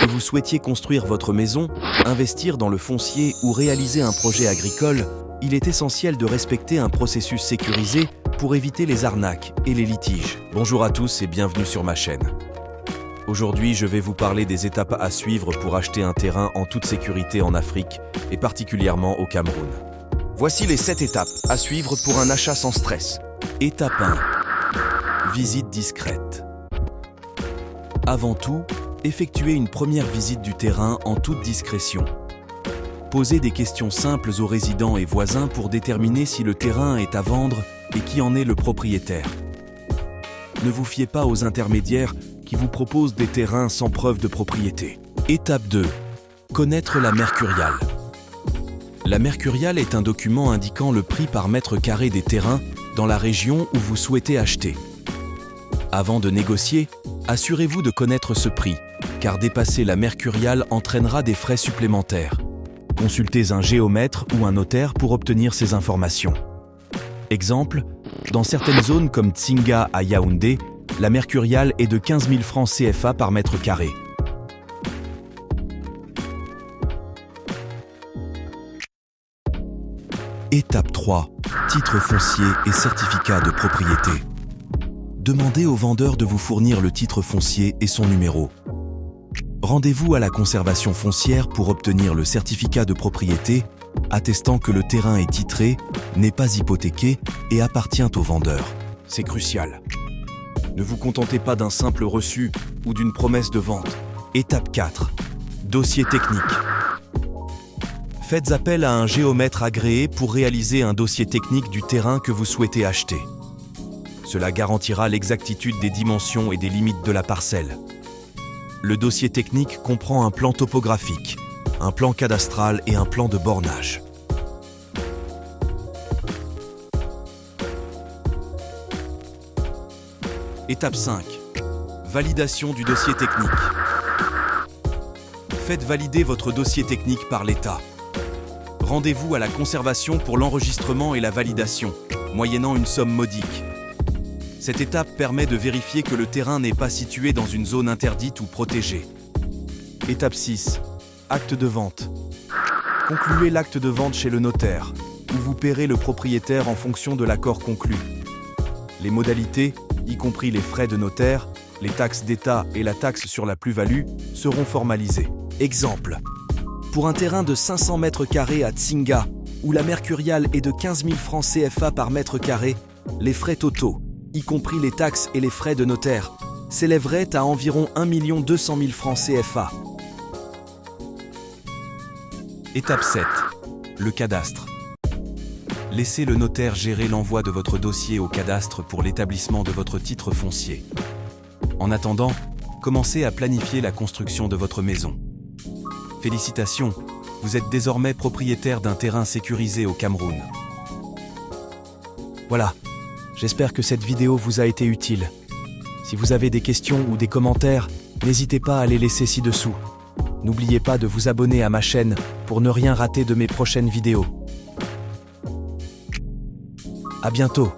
Que vous souhaitiez construire votre maison, investir dans le foncier ou réaliser un projet agricole, il est essentiel de respecter un processus sécurisé pour éviter les arnaques et les litiges. Bonjour à tous et bienvenue sur ma chaîne. Aujourd'hui, je vais vous parler des étapes à suivre pour acheter un terrain en toute sécurité en Afrique et particulièrement au Cameroun. Voici les 7 étapes à suivre pour un achat sans stress. Étape 1. Visite discrète. Avant tout, effectuez une première visite du terrain en toute discrétion. Posez des questions simples aux résidents et voisins pour déterminer si le terrain est à vendre et qui en est le propriétaire. Ne vous fiez pas aux intermédiaires qui vous proposent des terrains sans preuve de propriété. Étape 2. Connaître la mercuriale. La mercuriale est un document indiquant le prix par mètre carré des terrains dans la région où vous souhaitez acheter. Avant de négocier, assurez-vous de connaître ce prix, car dépasser la mercuriale entraînera des frais supplémentaires. Consultez un géomètre ou un notaire pour obtenir ces informations. Exemple, dans certaines zones comme Tsinga à Yaoundé, la mercuriale est de 15 000 francs CFA par mètre carré. Étape 3. Titre foncier et certificat de propriété. Demandez au vendeur de vous fournir le titre foncier et son numéro. Rendez-vous à la conservation foncière pour obtenir le certificat de propriété, attestant que le terrain est titré, n'est pas hypothéqué et appartient au vendeur. C'est crucial. Ne vous contentez pas d'un simple reçu ou d'une promesse de vente. Étape 4. Dossier technique. Faites appel à un géomètre agréé pour réaliser un dossier technique du terrain que vous souhaitez acheter. Cela garantira l'exactitude des dimensions et des limites de la parcelle. Le dossier technique comprend un plan topographique, un plan cadastral et un plan de bornage. Étape 5. Validation du dossier technique. Faites valider votre dossier technique par l'État. Rendez-vous à la conservation pour l'enregistrement et la validation, moyennant une somme modique. Cette étape permet de vérifier que le terrain n'est pas situé dans une zone interdite ou protégée. Étape 6. Acte de vente. Concluez l'acte de vente chez le notaire, où vous paierez le propriétaire en fonction de l'accord conclu. Les modalités, y compris les frais de notaire, les taxes d'État et la taxe sur la plus-value, seront formalisées. Exemple. Pour un terrain de 500 mètres carrés à Tsinga, où la mercuriale est de 15 000 francs CFA par mètre carré, les frais totaux, y compris les taxes et les frais de notaire, s'élèveraient à environ 1 200 000 francs CFA. Étape 7. Le cadastre. Laissez le notaire gérer l'envoi de votre dossier au cadastre pour l'établissement de votre titre foncier. En attendant, commencez à planifier la construction de votre maison. Félicitations, vous êtes désormais propriétaire d'un terrain sécurisé au Cameroun. Voilà, j'espère que cette vidéo vous a été utile. Si vous avez des questions ou des commentaires, n'hésitez pas à les laisser ci-dessous. N'oubliez pas de vous abonner à ma chaîne pour ne rien rater de mes prochaines vidéos. À bientôt.